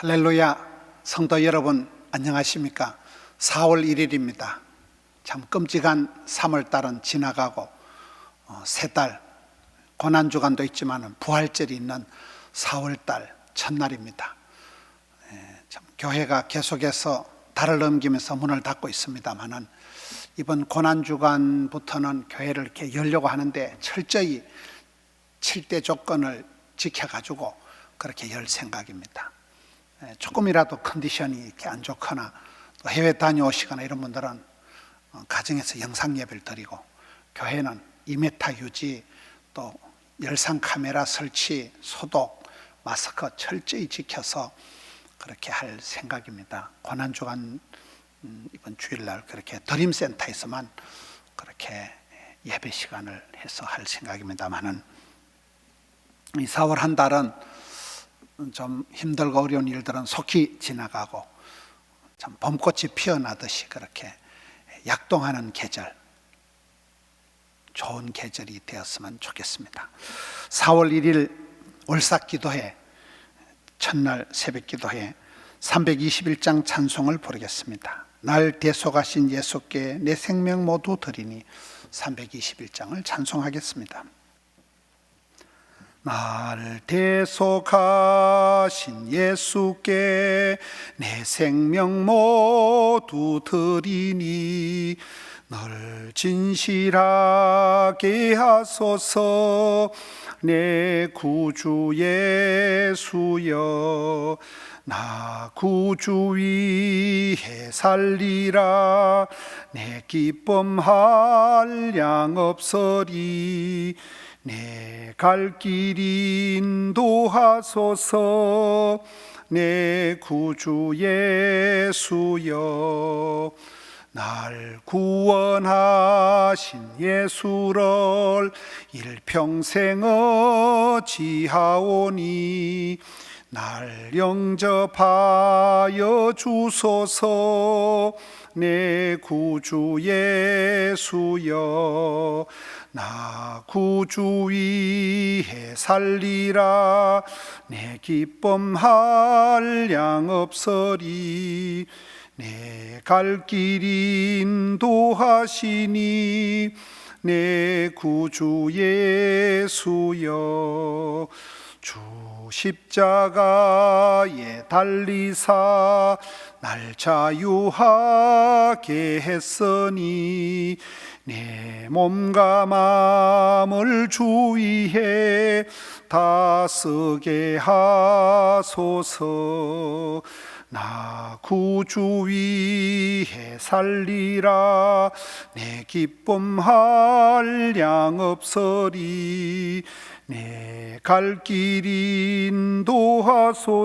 할렐루야, 성도 여러분 안녕하십니까? 4월 1일입니다. 참 끔찍한 3월달은 지나가고 새 달, 고난주간도 있지만 부활절이 있는 4월달 첫날입니다. 참 교회가 계속해서 달을 넘기면서 문을 닫고 있습니다만은 이번 고난주간부터는 교회를 이렇게 열려고 하는데 철저히 7대 조건을 지켜가지고 그렇게 열 생각입니다. 조금이라도 컨디션이 이렇게 안 좋거나 또 해외 다녀오시거나 이런 분들은 가정에서 영상 예배를 드리고, 교회는 2m 유지, 또 열상 카메라 설치, 소독, 마스크 철저히 지켜서 그렇게 할 생각입니다. 고난주간 이번 주일날 그렇게 드림센터에서만 그렇게 예배 시간을 해서 할 생각입니다만은, 이 4월 한 달은 좀 힘들고 어려운 일들은 속히 지나가고 참 봄꽃이 피어나듯이 그렇게 약동하는 계절, 좋은 계절이 되었으면 좋겠습니다. 4월 1일 월삭기도회 첫날 새벽기도회 321장 찬송을 부르겠습니다. 날 대속하신 예수께 내 생명 모두 드리니 321장을 찬송하겠습니다. 날 대속하신 예수께 내 생명 모두 드리니 늘 진실하게 하소서 내 구주 예수여. 나 구주 위해 살리라 내 기쁨 한량 없으리. 내 갈 길 인도하소서 내 구주 예수여. 날 구원하신 예수를 일평생 의지하오니 날 영접하여 주소서 내 구주 예수여. 나 구주 위해 살리라 내 기쁨 한량 없으리. 내 갈 길 인도하시니 내 구주 예수여. 주 십자가에 달리사 날 자유하게 했으니 내 몸과 마음을 주 위해 다 쓰게 하소서. 나 구주 위해 살리라 내 기쁨 한량 없으리. 내 갈 길 인도하소서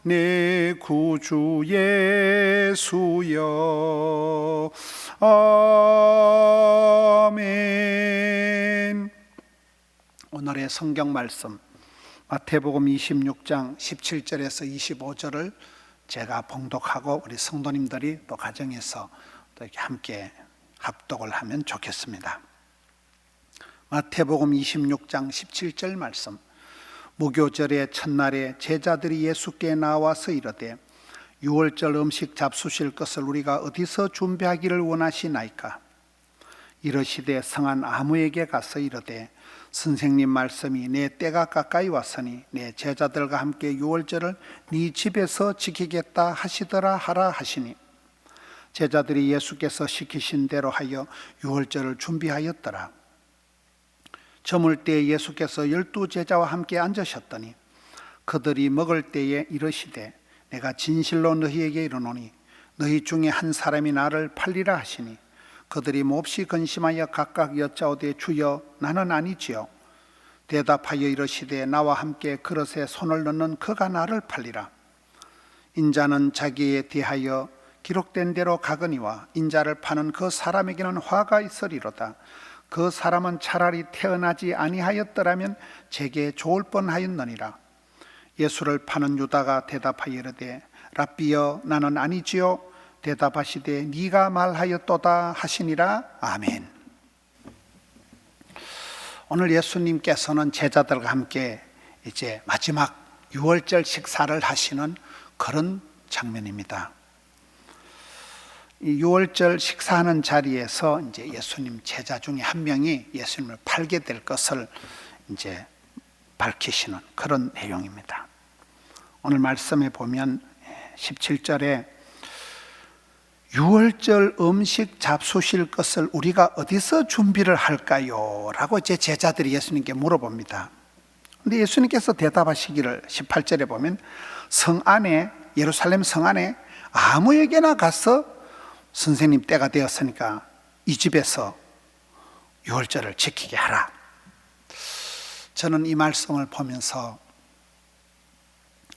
내 구주 예수여. 아멘. 오늘의 성경 말씀 마태복음 26장 17절에서 25절을 제가 봉독하고 우리 성도님들이 또 가정에서 또 이렇게 함께 합독을 하면 좋겠습니다. 마태복음 26장 17절 말씀. 무교절의 첫날에 제자들이 예수께 나와서 이르되 유월절 음식 잡수실 것을 우리가 어디서 준비하기를 원하시나이까? 이르시되 성한 아무에게 가서 이르되 선생님 말씀이 내 때가 가까이 왔으니 내 제자들과 함께 유월절을 네 집에서 지키겠다 하시더라 하라 하시니, 제자들이 예수께서 시키신 대로 하여 유월절을 준비하였더라. 저물 때에 예수께서 12제자와 함께 앉으셨더니 그들이 먹을 때에 이르시되 내가 진실로 너희에게 이르노니 너희 중에 한 사람이 나를 팔리라 하시니, 그들이 몹시 근심하여 각각 여짜오되 주여 나는 아니지요. 대답하여 이르시되 나와 함께 그릇에 손을 넣는 그가 나를 팔리라. 인자는 자기에 대하여 기록된 대로 가거니와 인자를 파는 그 사람에게는 화가 있으리로다. 그 사람은 차라리 태어나지 아니하였더라면 제게 좋을 뻔하였느니라. 예수를 파는 유다가 대답하여 이르되 랍비여 나는 아니지요. 대답하시되 네가 말하였도다 하시니라. 아멘. 오늘 예수님께서는 제자들과 함께 이제 마지막 유월절 식사를 하시는 그런 장면입니다. 이 유월절 식사하는 자리에서 이제 예수님 제자 중에 한 명이 예수님을 팔게 될 것을 이제 밝히시는 그런 내용입니다. 오늘 말씀에 보면 17절에 유월절 음식 잡수실 것을 우리가 어디서 준비를 할까요? 라고 제 제자들이 예수님께 물어봅니다. 근데 예수님께서 대답하시기를 18절에 보면 성 안에, 예루살렘 성 안에 아무에게나 가서 선생님 때가 되었으니까 이 집에서 유월절을 지키게 하라. 저는 이 말씀을 보면서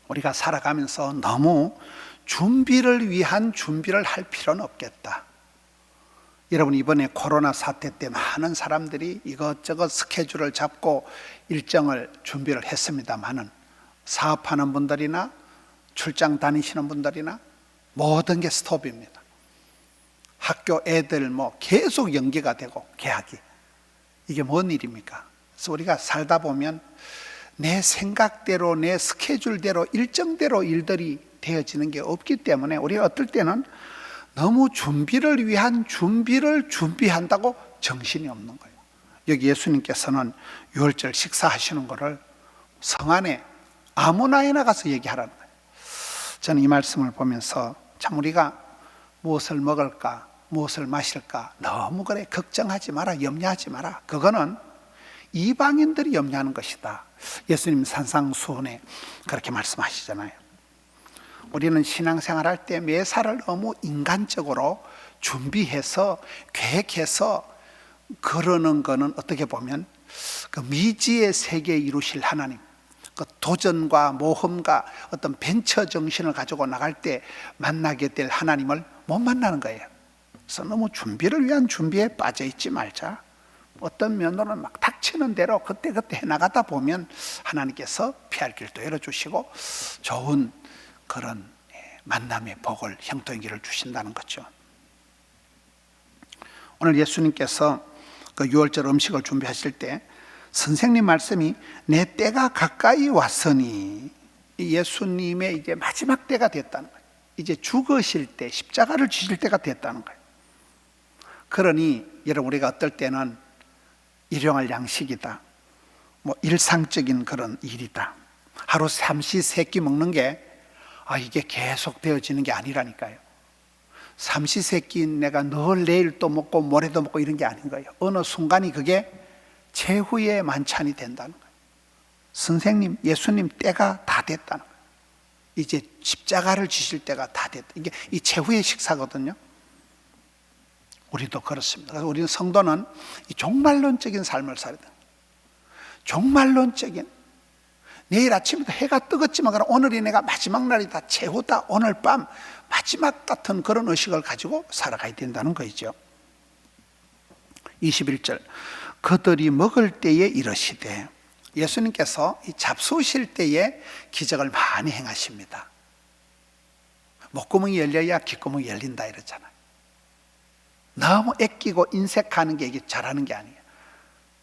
우리가 살아가면서 너무 준비를 위한 준비를 할 필요는 없겠다. 여러분, 이번에 코로나 사태 때 많은 사람들이 이것저것 스케줄을 잡고 일정을 준비를 했습니다만은 사업하는 분들이나 출장 다니시는 분들이나 모든 게 스톱입니다. 학교 애들 계속 연기가 되고 개학이, 이게 뭔 일입니까? 그래서 우리가 살다 보면 내 생각대로 내 스케줄대로 일정대로 일들이 되어지는 게 없기 때문에 우리가 어떨 때는 너무 준비를 위한 준비를 준비한다고 정신이 없는 거예요. 여기 예수님께서는 유월절 식사하시는 거를 성 안에 아무나에나 가서 얘기하라는 거예요. 저는 이 말씀을 보면서 참 우리가 무엇을 먹을까, 무엇을 마실까 너무 그래 걱정하지 마라, 염려하지 마라. 그거는 이방인들이 염려하는 것이다. 예수님 산상수훈에 그렇게 말씀하시잖아요. 우리는 신앙생활할 때 매사를 너무 인간적으로 준비해서 계획해서 그러는 거는 어떻게 보면 그 미지의 세계에 이루실 하나님, 그 도전과 모험과 어떤 벤처 정신을 가지고 나갈 때 만나게 될 하나님을 못 만나는 거예요. 그래서 너무 준비를 위한 준비에 빠져 있지 말자. 어떤 면으로는 막 닥치는 대로 그때그때 해나가다 보면 하나님께서 피할 길도 열어주시고 좋은 그런 만남의 복을, 형통의 길을 주신다는 거죠. 오늘 예수님께서 그 유월절 음식을 준비하실 때 선생님 말씀이 내 때가 가까이 왔으니, 예수님의 이제 마지막 때가 됐다는 거예요. 이제 죽으실 때, 십자가를 지실 때가 됐다는 거예요. 그러니 여러분, 우리가 어떨 때는 일용할 양식이다, 일상적인 그런 일이다, 하루 삼시세끼 먹는 게 이게 계속 되어지는 게 아니라니까요. 삼시세끼 내가 늘 내일 또 먹고 모레도 먹고 이런 게 아닌 거예요. 어느 순간이 그게 최후의 만찬이 된다는 거예요. 선생님, 예수님 때가 다 됐다는 거예요. 이제 십자가를 지실 때가 다 됐다. 이게 이 최후의 식사거든요. 우리도 그렇습니다. 그래서 우리는 성도는 이 종말론적인 삶을 살아야 돼요. 종말론적인, 내일 아침부터 해가 뜨겠지만 그럼 오늘이 내가 마지막 날이다, 최후다, 오늘 밤 마지막 같은 그런 의식을 가지고 살아가야 된다는 거죠. 21절, 그들이 먹을 때에 이르시되, 예수님께서 이 잡수실 때에 기적을 많이 행하십니다. 목구멍이 열려야 귓구멍이 열린다 이러잖아요. 너무 애끼고 인색하는 게 이게 잘하는 게 아니에요.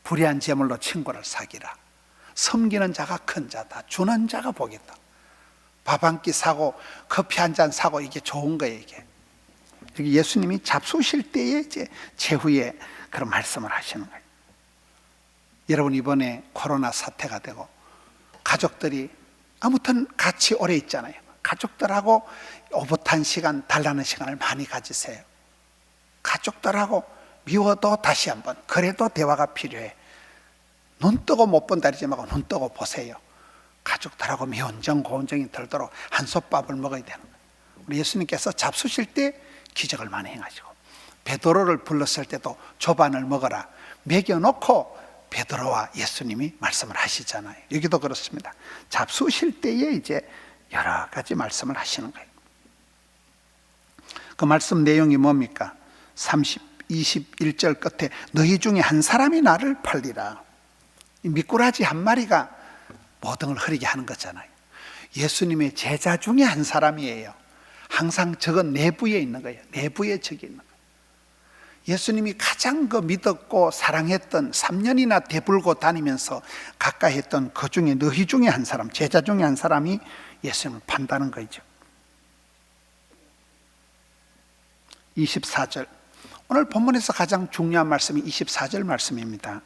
불의한 재물로 친구를 사기라. 섬기는 자가 큰 자다. 주는 자가 복이다. 밥 한 끼 사고 커피 한 잔 사고 이게 좋은 거예요. 이게 여기 예수님이 잡수실 때에 이제 최후에 그런 말씀을 하시는 거예요. 여러분, 이번에 코로나 사태가 되고 가족들이 아무튼 같이 오래 있잖아요. 가족들하고 오붓한 시간, 달라는 시간을 많이 가지세요. 가족들하고 미워도 다시 한번, 그래도 대화가 필요해. 눈 뜨고 못 본다 그러지 말고 눈 뜨고 보세요. 가족들하고 미운정 고운정이 들도록 한솥밥을 먹어야 되는 거예요. 우리 예수님께서 잡수실 때 기적을 많이 행하시고, 베드로를 불렀을 때도 조반을 먹어라 먹여놓고 베드로와 예수님이 말씀을 하시잖아요. 여기도 그렇습니다. 잡수실 때에 이제 여러 가지 말씀을 하시는 거예요. 그 말씀 내용이 뭡니까? 21절 끝에 너희 중에 한 사람이 나를 팔리라. 미꾸라지 한 마리가 모든 걸 흐리게 하는 거잖아요. 예수님의 제자 중에 한 사람이에요. 항상 적은 내부에 있는 거예요. 내부에 적이 있는 거예요. 예수님이 가장 믿었고 사랑했던 3년이나 대불고 다니면서 가까이 했던 그 중에 너희 중에 한 사람, 제자 중에 한 사람이 예수님을 판다는 거죠. 24절, 오늘 본문에서 가장 중요한 말씀이 24절 말씀입니다.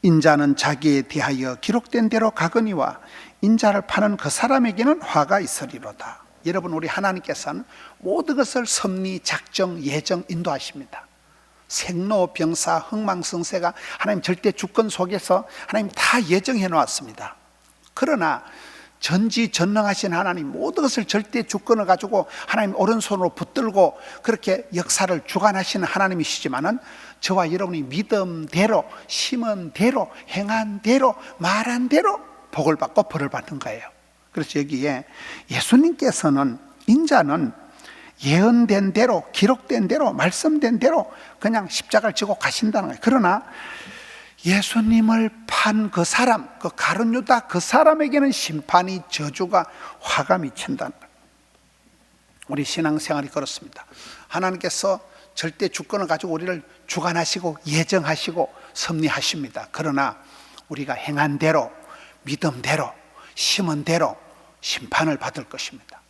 인자는 자기에 대하여 기록된 대로 가거니와 인자를 파는 그 사람에게는 화가 있으리로다. 여러분, 우리 하나님께서는 모든 것을 섭리, 작정, 예정, 인도하십니다. 생로, 병사, 흥망성쇠가 하나님 절대 주권 속에서 하나님 다 예정해 놓았습니다. 그러나 전지전능하신 하나님, 모든 것을 절대 주권을 가지고 하나님 오른손으로 붙들고 그렇게 역사를 주관하시는 하나님이시지만은 저와 여러분이 믿음대로, 심은 대로, 행한 대로, 말한 대로 복을 받고 벌을 받는 거예요. 그래서 여기에 예수님께서는, 인자는 예언된 대로, 기록된 대로, 말씀된 대로 그냥 십자가를 지고 가신다는 거예요. 그러나 예수님을 판 그 사람, 그 가룟 유다 그 사람에게는 심판이, 저주가, 화가 미친다는 거예요. 우리 신앙생활이 그렇습니다. 하나님께서 절대 주권을 가지고 우리를 주관하시고 예정하시고 섭리하십니다. 그러나 우리가 행한 대로, 믿음대로, 심은 대로 심판을 받을 것입니다.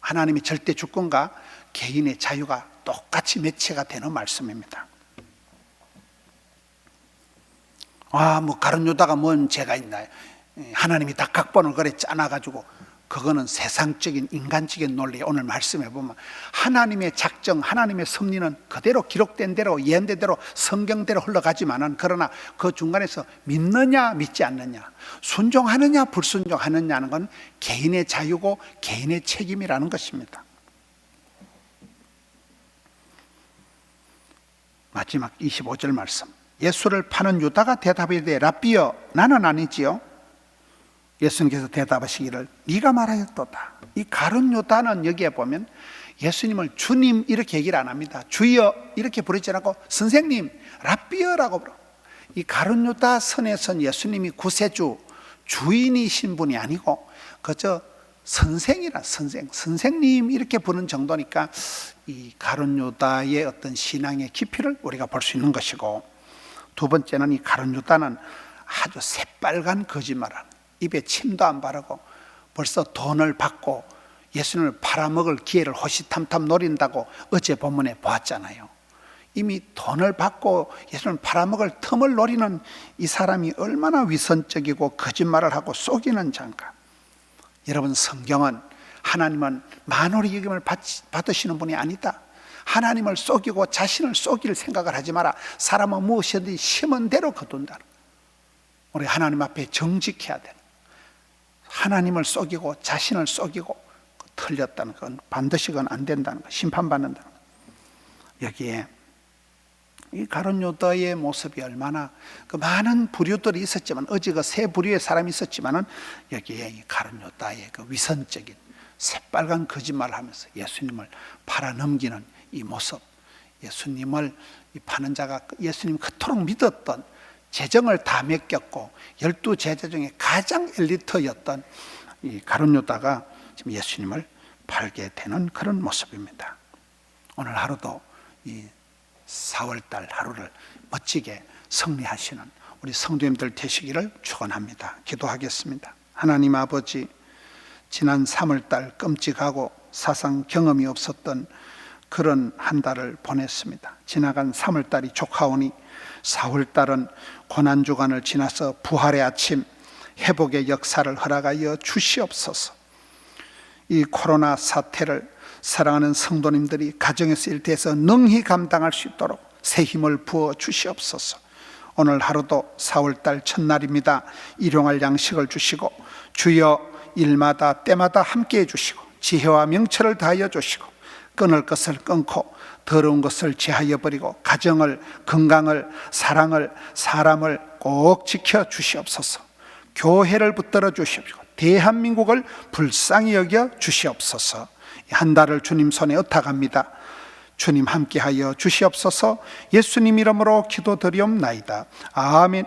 하나님의 절대 주권과 개인의 자유가 똑같이 매치가 되는 말씀입니다. 가룟 유다가 뭔 죄가 있나요? 하나님이 다 각본을 그래 짜놔가지고, 그거는 세상적인 인간적인 논리. 오늘 말씀해 보면 하나님의 작정, 하나님의 섭리는 그대로 기록된 대로, 예언된 대로, 성경대로 흘러가지만은, 그러나 그 중간에서 믿느냐 믿지 않느냐, 순종하느냐 불순종하느냐는 건 개인의 자유고 개인의 책임이라는 것입니다. 마지막 25절 말씀, 예수를 파는 유다가 대답하되 랍비여, 나는 아니지요. 예수님께서 대답하시기를 네가 말하였도다. 이 가룟 유다는 여기에 보면 예수님을 주님 이렇게 얘기를 안 합니다. 주여 이렇게 부르지 않고 선생님, 랍비여라고 부르. 이 가룟 유다 선에선 예수님이 구세주, 주인이신 분이 아니고 그저 선생이라, 선생님 이렇게 부르는 정도니까 이 가룟 유다의 어떤 신앙의 깊이를 우리가 볼 수 있는 것이고, 두 번째는 이 가룟 유다는 아주 새빨간 거짓말을, 입에 침도 안 바르고 벌써 돈을 받고 예수님을 팔아먹을 기회를 호시탐탐 노린다고 어제 본문에 보았잖아요. 이미 돈을 받고 예수님을 팔아먹을 틈을 노리는 이 사람이 얼마나 위선적이고 거짓말을 하고 속이는 자인가. 여러분, 성경은 하나님은 만홀히 여김을 받으시는 분이 아니다. 하나님을 속이고 자신을 속일 생각을 하지 마라. 사람은 무엇이든지 심은 대로 거둔다. 우리 하나님 앞에 정직해야 돼. 하나님을 속이고 자신을 속이고 틀렸다는 건 반드시 그건 안 된다는 거, 심판받는다는 거. 여기에 이 가룟 유다의 모습이 얼마나 그 많은 부류들이 있었지만, 어제 그 세 부류의 사람이 있었지만은 여기에 이 가룟 유다의 그 위선적인 새빨간 거짓말을 하면서 예수님을 팔아넘기는 이 모습, 예수님을 이 파는 자가 예수님 그토록 믿었던, 재정을 다 맡겼고 12 제자 중에 가장 엘리트였던 이 가룟 유다가 지금 예수님을 팔게 되는 그런 모습입니다. 오늘 하루도 이 4월달 하루를 멋지게 승리하시는 우리 성도님들 되시기를 축원합니다. 기도하겠습니다. 하나님 아버지, 지난 3월달 끔찍하고 사상 경험이 없었던 그런 한 달을 보냈습니다. 지나간 3월달이 조카오니 4월달은 고난주간을 지나서 부활의 아침, 회복의 역사를 허락하여 주시옵소서. 이 코로나 사태를 사랑하는 성도님들이 가정에서 일터에서 능히 감당할 수 있도록 새 힘을 부어 주시옵소서. 오늘 하루도 4월달 첫날입니다. 일용할 양식을 주시고 주여 일마다 때마다 함께해 주시고 지혜와 명철을 다하여 주시고 끊을 것을 끊고 더러운 것을 제하여 버리고 가정을, 건강을, 사랑을, 사람을 꼭 지켜 주시옵소서. 교회를 붙들어 주시옵시고 대한민국을 불쌍히 여겨 주시옵소서. 한 달을 주님 손에 의탁합니다. 주님 함께하여 주시옵소서. 예수님 이름으로 기도드리옵나이다. 아멘.